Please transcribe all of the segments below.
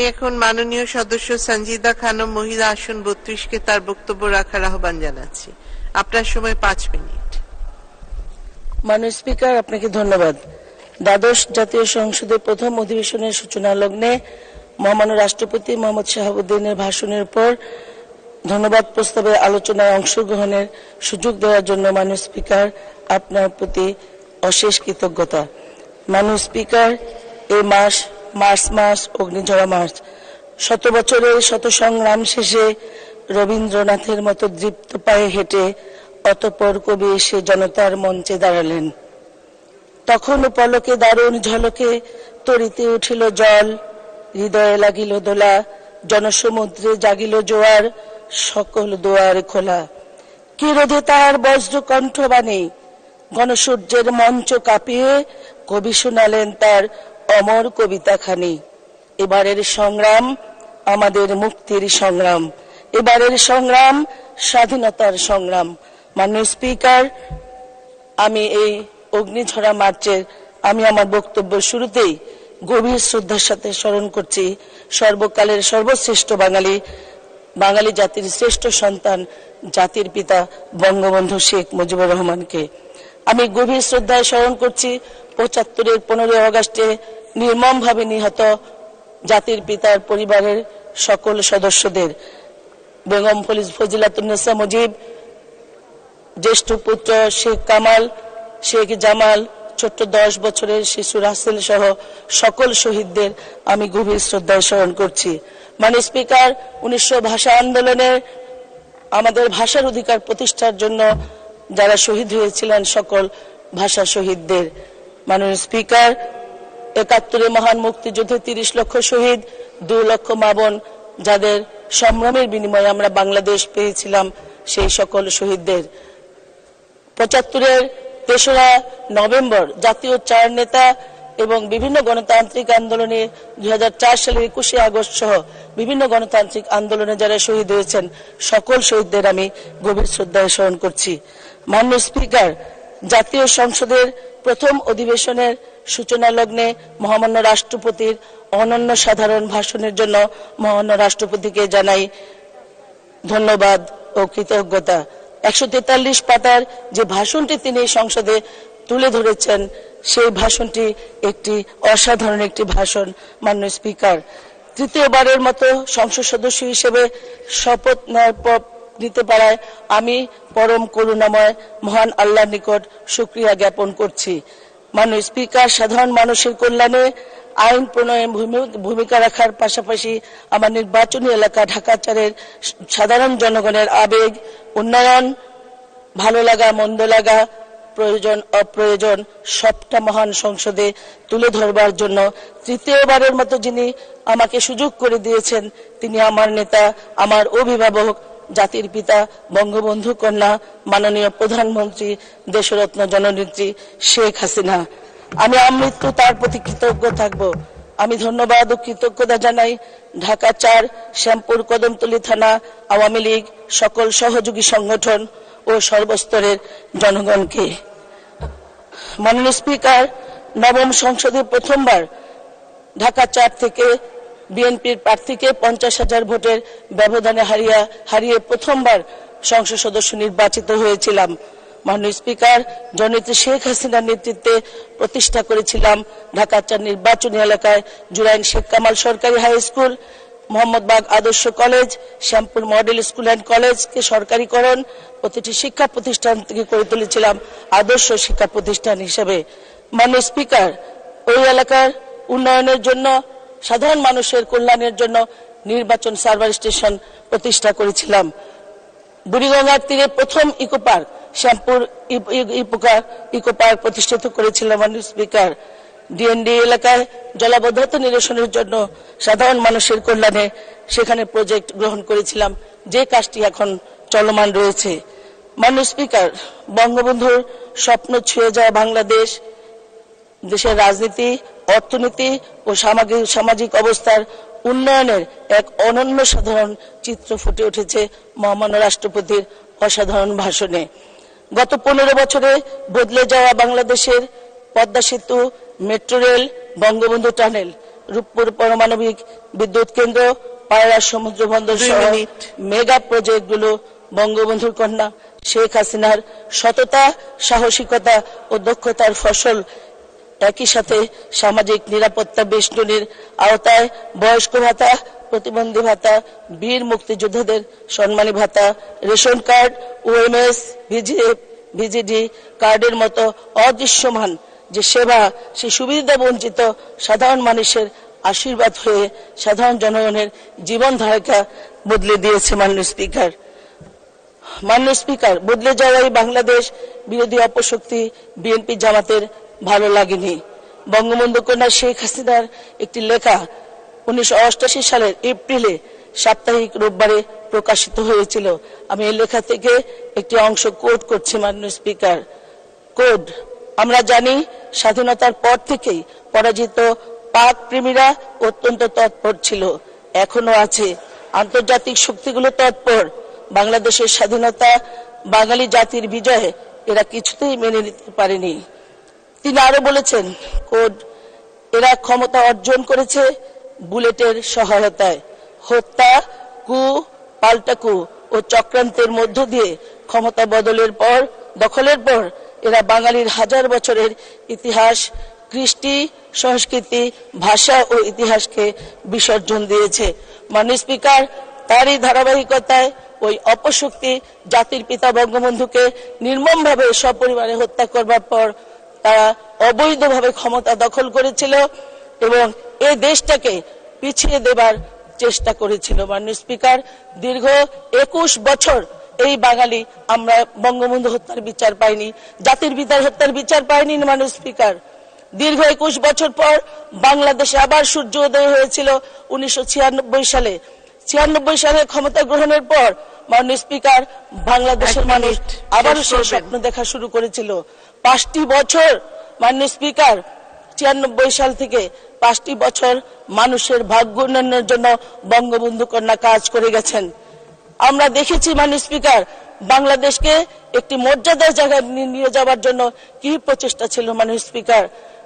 আমি এখন মাননীয় সদস্য সঞ্জিদা খানম মহিলা আসন 32 কে তার বক্তব্য রাখার আহ্বান জানাচ্ছি। আপনার সময় 5 মিনিট। মাননীয় স্পিকার, আপনাকে ধন্যবাদ। দ্বাদশ জাতীয় সংসদের প্রথম অধিবেশনের সূচনা লগ্নে মহামান্য রাষ্ট্রপতি মোহাম্মদ শাহাবুদ্দিনের ভাষণের পর ধন্যবাদ প্রস্তাবে আলোচনায় অংশগ্রহণের সুযোগ দেওয়ার জন্য মাননীয় স্পিকার আপনার প্রতি অশেষ কৃতজ্ঞতা। মাননীয় স্পিকার, এই মার্চ মাস অগ্নিঝরা মাস, 100 বছরের শত সংগ্রাম শেষে রবীন্দ্রনাথের মতো দৃপ্ত পায়ে হেঁটে অতঃপর কবি এসে জনতার মঞ্চে দাঁড়ালেন। তখন পলকে দারুণ ঝলকে তরিতে উঠিল জল, হৃদয়ে লাগিল দোলা, জনসমুদ্রে জাগিল জোয়ার, সকল দুয়ার খোলা। কি রোধে তার বজ্র কণ্ঠবাণী, গণসূর্যের মঞ্চ কাঁপিয়ে কবি শোনালেন তার অমর কবিতা খানি। এবারের সংগ্রাম আমাদের মুক্তির সংগ্রাম, এবারের সংগ্রাম স্বাধীনতার সংগ্রাম। মাননীয় স্পিকার, আমি এই অগ্নিঝরা মার্চের আমার বক্তব্য শুরুতেই গভীর শ্রদ্ধার সাথে স্মরণ করছি সর্বকালের সর্বশ্রেষ্ঠ বাঙালি জাতির শ্রেষ্ঠ সন্তান, জাতির পিতা বঙ্গবন্ধু শেখ মুজিবুর রহমানকে। আমি গভীর শ্রদ্ধায় স্মরণ করছি 75-এর 15 আগস্টে নির্মমভাবে নিহত জাতির পিতার পরিবারের সকল সদস্যদের। বেগম ফজিলাতুন্নেসা মুজিব, জ্যেষ্ঠ পুত্র শেখ কামাল, শেখ জামাল, ছোট্ট 10 বছরের শিশু রাসেল সহ সকল শহীদদের আমি গভীর শ্রদ্ধায় স্মরণ করছি। মাননীয় স্পিকার, 1900 ভাষা আন্দোলনে আমাদের ভাষার অধিকার প্রতিষ্ঠার জন্য যারা শহীদ হয়েছিলেন সকল ভাষা শহীদদের। মাননীয় স্পিকার, 71-এ মহান মুক্তিযুদ্ধে 30 লক্ষ শহীদ, 2 লক্ষ মা বোন, যাদের সংগ্রামের বিনিময়ে আমরা বাংলাদেশ পেয়েছিলাম, সেই সকল শহীদদের। 75-এর 3রা নভেম্বর জাতীয় 4 নেতা এবং বিভিন্ন গণতান্ত্রিক আন্দোলনে 2004 সালের 21শে আগস্ট সহ বিভিন্ন গণতান্ত্রিক আন্দোলনে যারা শহীদ হয়েছেন সকল শহীদদের আমি গভীর শ্রদ্ধায় স্মরণ করছি। মাননীয় স্পিকার, জাতীয় সংসদের প্রথম অধিবেশনের সূচনা লগ্নে মহামান্য রাষ্ট্রপতির অনন্য সাধারণ ভাষণের জন্য মহামান্য রাষ্ট্রপতিকে জানাই ধন্যবাদ ও কৃতজ্ঞতা। 143 পাতার যে ভাষণটি তিনি সংসদে তুলে ধরেছেন, সেই ভাষণটি একটি অসাধারণ একটি ভাষণ। মাননীয় স্পিকার, তৃতীয়বারের মতো সংসদ সদস্য হিসেবে শপথ নিতে পারায় আমি পরম করুণাময় মহান আল্লাহর নিকট শুকরিয়া জ্ঞাপন করছি। মাননীয় স্পিকার, সাধারণ মানুষের কল্যাণে আইন প্রণয়নে ভূমিকা রাখার পাশাপাশি আমার নির্বাচনী এলাকা ঢাকা 4-এর সাধারণ জনগণের আবেগ, উন্নয়ন, ভালো লাগা, মন্দ লাগা, প্রয়োজন অপ্রয়োজন সবটা মহান সংসদে তুলে ধরবার জন্য তৃতীয়বারের মতো যিনি আমাকে সুযোগ করে দিয়েছেন, তিনি আমার নেতা, আমার অভিভাবক, জাতির পিতা বঙ্গবন্ধু কন্যা মাননীয় প্রধানমন্ত্রী দেশরত্ন জননেত্রী শেখ হাসিনা। আমি আমৃত্যু তার প্রতি কৃতজ্ঞ থাকব। আমি ধন্যবাদ ও কৃতজ্ঞতা জানাই ঢাকা 4 শ্যামপুর কদমতলী থানা আওয়ামী লীগ, সকল সহযোগী সংগঠন ও সর্বস্তরের জনগণকে। মাননীয় স্পিকার, নবম সংসদে প্রথমবার ঢাকা 4 থেকে বিএনপির প্রার্থীকে 50,000 ভোটের ব্যবধানে হারিয়ে প্রথমবার সংসদ সদস্য নির্বাচিত হয়েছিলাম। মাননীয় স্পিকার, জননেত্রী শেখ হাসিনার নেতৃত্বে প্রতিষ্ঠা করেছিলাম ঢাকা 4 নির্বাচনী এলাকায় জুরাইন শেখ কামাল সরকারি হাই স্কুল, মোহাম্মদবাগ আদর্শ college, Shyampur model school and কলেজকে সরকারিকরণ, প্রতিটি শিক্ষা প্রতিষ্ঠান থেকে করে তুলেছিলাম আদর্শ শিক্ষা প্রতিষ্ঠান হিসেবে। মাননীয় স্পিকার, ওই এলাকার উন্নয়নের জন্য, সাধারণ মানুষের কল্যাণের জন্য নির্বাচন সার্ভার স্টেশন প্রতিষ্ঠা করেছিলাম। বুড়িগঙ্গার তীরে প্রথম eco park, Shyampur eco park প্রতিষ্ঠিত করেছিলাম। মাননীয় স্পিকার, ডিএনডি এলাকায় জলাবদ্ধতা নিরসনের জন্য সাধারণ মানুষের কল্যাণে সেখানে প্রজেক্ট গ্রহণ করেছিলাম, যে কাজটি এখন চলমান রয়েছে। মাননীয় স্পিকার, বঙ্গবন্ধুর স্বপ্ন ছুঁয়ে যায় বাংলাদেশ, দেশের রাজনীতি, অর্থনীতি ও সামাজিক অবস্থার উন্নয়নের এক অনন্য সাধারণ চিত্র ফুটে উঠেছে মহামান্য রাষ্ট্রপতির অসাধারণ ভাষণে। গত 15 বছরে বদলে যাওয়া বাংলাদেশের পদ্মা সেতু, metro rail, Bangabandhu tunnel, Rooppur পারমাণবিক বিদ্যুৎ কেন্দ্র, পায়রা সমুদ্র বন্দর সহ মেগা প্রজেক্টগুলো বঙ্গবন্ধুর কন্যা শেখ হাসিনার সততা, সাহসিকতা ও দক্ষতার ফসল। একই সাথে সামাজিক নিরাপত্তা বেষ্টনীর আওতায় বয়স্ক ভাতা, প্রতিবন্ধী ভাতা, বীর মুক্তিযোদ্ধাদের সম্মানী ভাতা, রেশন কার্ড, ওএমএস, ভিজিডি কার্ডের মতো অদৃশ্যমান যে সেবা, সে সুবিধা বঞ্চিত সাধারণ মানুষের আশীর্বাদ হয়ে সাধারণ জনগণের জীবনধারাকে বদলে দিয়েছে। মাননীয় স্পিকার, বদলে যাওয়া এই বাংলাদেশ বিরোধী অপশক্তি বিএনপি জামাতের ভালো লাগেনি। বঙ্গবন্ধু কন্যা শেখ হাসিনার একটি লেখা 1988 সালের এপ্রিলে সাপ্তাহিক রোববারে প্রকাশিত হয়েছিল। আমি এই লেখা থেকে একটি অংশ কোট করছি। মাননীয় স্পিকার, কোড: আমরা জানি স্বাধীনতার পর থেকেই পরাজিত পাক প্রেমীরা অত্যন্ত তৎপর ছিল, এখনো আছে। আন্তর্জাতিক শক্তিগুলো তৎপর। বাংলাদেশের স্বাধীনতা, বাঙালি জাতির বিজয় এরা কিছুতেই মেনে নিতে পারেনি। তিনি আরো বলেছেন, কোড: এরা ক্ষমতা অর্জন করেছে বুলেটের সহায়তায়। হত্যা, কু, পাল্টা কু ও চক্রান্তের মধ্য দিয়ে ক্ষমতা দখলের পর এরা বাঙালির হাজার বছরের ইতিহাস, কৃষ্টি, সংস্কৃতি, ভাষা ও ইতিহাসকে বিসর্জন দিয়েছে। মাননীয় স্পিকার, তারই ধারাবাহিকতায় ওই অপশক্তি জাতির পিতা বঙ্গবন্ধুকে নির্মমভাবে সপরিবারে হত্যা করবার পর তারা অবৈধভাবে ক্ষমতা দখল করেছিল এবং এই দেশটাকে পিছিয়ে দেবার চেষ্টা করেছিল। মাননীয় স্পিকার, দীর্ঘ 21 বছর এই বাঙালি আমরা বঙ্গবন্ধু হত্যার বিচার পাইনি, জাতির পিতার হত্যার বিচার পাইনি। মাননীয় স্পিকার, দীর্ঘ 21 বছর পর বাংলাদেশে আবার সূর্য উদয় হয়েছিল 1996 সালে। 96 সালে ক্ষমতা গ্রহণের পর মাননীয় স্পিকার, বাংলাদেশের মানুষ আবারও সেই স্বপ্ন দেখা শুরু করেছিল। 5টি বছর মাননীয় স্পিকার, 96 সাল থেকে 5টি বছর মানুষের ভাগ্য উন্নয়নের জন্য বঙ্গবন্ধু কন্যা কাজ করে গেছেন। আমরা দেখেছি মাননীয় স্পিকার, বাংলাদেশকে একটি মর্যাদার জায়গায় নিয়ে যাওয়ার জন্য কি প্রচেষ্টা ছিল। মাননীয় স্পিকার,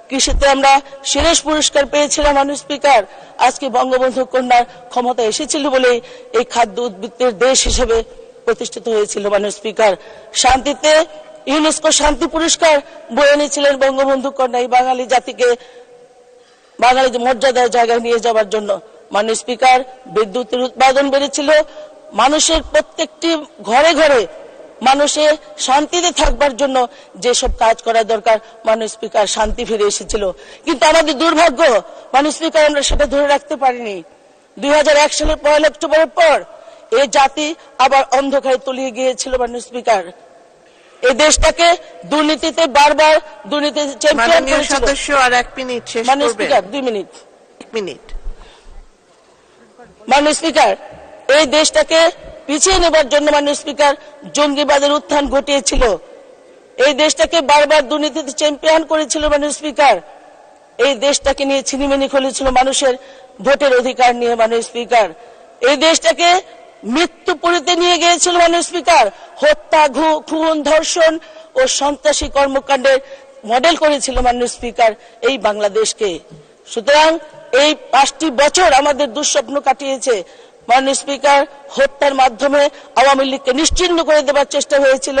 কৃষিতে আমরা সিরেশ পুরস্কার পেয়েছিলাম। মাননীয় স্পিকার, আজকে বঙ্গবন্ধু কন্যার ক্ষমতা এসেছিল বলেই এই খাদ্য উদ্বৃত্তের দেশ হিসেবে প্রতিষ্ঠিত হয়েছিল। মাননীয় স্পিকার, শান্তিতে ইউনেস্কো শান্তি পুরস্কার বয়ে এনেছিলেন বঙ্গবন্ধু কন্যা এই বাঙালি জাতিকে বাঙালি মর্যাদার জায়গায় নিয়ে যাওয়ার জন্য। মাননীয় স্পিকার, বিদ্যুতের উৎপাদন বেড়েছিল, মানুষের প্রত্যেকটি ঘরে ঘরে মানুষের শান্তিতে থাকবার জন্য যেসব কাজ করা দরকার মাননীয় স্পিকার, শান্তি ফিরে এসেছিল। কিন্তু আমাদের দুর্ভাগ্য মাননীয় স্পিকার, আমরা সেটা ধরে রাখতে পারিনি। 2001 সালের 1 অক্টোবরের পর এই জাতি আবার অন্ধকারে তলিয়ে গিয়েছিল। মাননীয় স্পিকার, এই দেশটাকে দুর্নীতিতে বারবার দুর্নীতিতে চ্যাম্পিয়ন করেছিল। সদস্য আর 1 মিনিট শেষ করবেন। মাননীয় স্পিকার, 2 মিনিট। 1 মিনিট। মাননীয় স্পিকার, এই দেশটাকে পিছিয়ে নেবার জন্য মাননীয় স্পিকার জঙ্গিবাদের উত্থান ঘটিয়েছিল। এই দেশটাকে বারবার দুর্নীতিতে চ্যাম্পিয়ন করেছিল। মাননীয় স্পিকার, এই দেশটাকে নিয়ে ছিনিমিনি খেলেছিল মানুষের ভোটের অধিকার নিয়ে। মাননীয় স্পিকার, এই দেশটাকে মৃত্যুপুরীতে নিয়ে গিয়েছিল। মাননীয় স্পিকার, হত্যা, খুন, ধর্ষণ ও সন্ত্রাসী কর্মকাণ্ডের মডেল করেছিল। মাননীয় স্পিকার, এই বাংলাদেশকে। সুতরাং এই 5টি বছর আমাদের দুঃস্বপ্ন কাটিয়েছে। মাননীয় স্পিকার, হত্যার মাধ্যমে আওয়ামী লীগকে নিশ্চিহ্ন করে দেবার চেষ্টা হয়েছিল।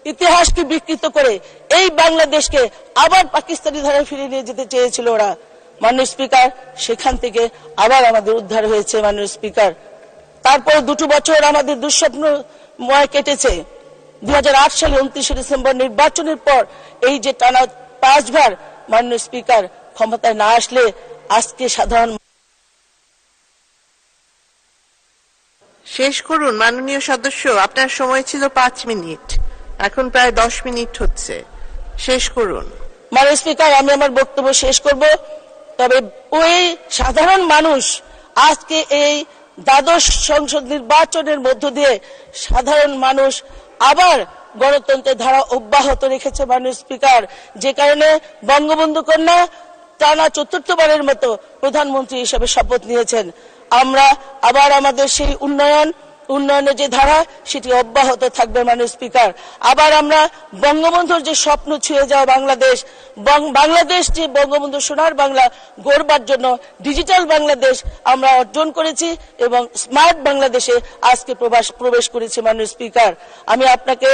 ইতিহাসকে বিকৃত করে এই বাংলাদেশকে আবার পাকিস্তানি ধারায় ফিরিয়ে নিয়ে যেতে চেয়েছিল ওরা। মাননীয় স্পিকার, সেখান থেকে আবার আমাদের উদ্ধার হয়েছে। মাননীয় স্পিকার, তারপর 2 বছর আমাদের দুঃস্বপ্নময় কেটেছে। 2008 সালে 29 ডিসেম্বর নির্বাচনের পর এই যে টানা 5 বার মাননীয় স্পিকার ক্ষমতায় না আসলে আজকে সাধারণ। শেষ করুন মাননীয় সদস্য, আপনার সময় ছিল 5 মিনিট, এখন প্রায় 10 মিনিট হচ্ছে। শেষ করুন। মাননীয় স্পিকার, আমি আমার বক্তব্য শেষ করব। তবে ওই সাধারণ মানুষ আজকে এই দ্বাদশ সংসদ নির্বাচনের মধ্য দিয়ে সাধারণ মানুষ আবার গণতন্ত্রের ধারা অব্যাহত রেখেছে। মাননীয় স্পিকার, যে কারণে বঙ্গবন্ধু কন্যা টানা 4র্থবারের মতো প্রধানমন্ত্রী হিসেবে শপথ নিয়েছেন। আমরা আবার আমাদের সেই উন্নয়ন ও উন্নয়নের যে ধারা সেটি অব্যাহত থাকবে মাননীয় স্পিকার। আবার আমরা বঙ্গবন্ধুর যে স্বপ্ন ছুঁয়ে যাওয়া বাংলাদেশ, বাংলাদেশ যে বঙ্গবন্ধু সোনার বাংলা গড়বার জন্য ডিজিটাল বাংলাদেশ আমরা অর্জন করেছি এবং স্মার্ট বাংলাদেশে আজকে প্রবেশ করেছি মাননীয় স্পিকার। আমি আপনাকে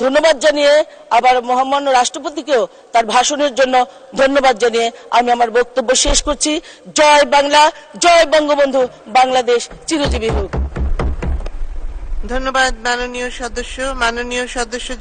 ধন্যবাদ জানিয়ে আবার মহামান্য রাষ্ট্রপতিকেও তার ভাষণের জন্য ধন্যবাদ জানিয়ে আমি আমার বক্তব্য শেষ করছি। জয় বাংলা, জয় বঙ্গবন্ধু, বাংলাদেশ চিরজীবী হোক। ধন্যবাদ মাননীয় সদস্য।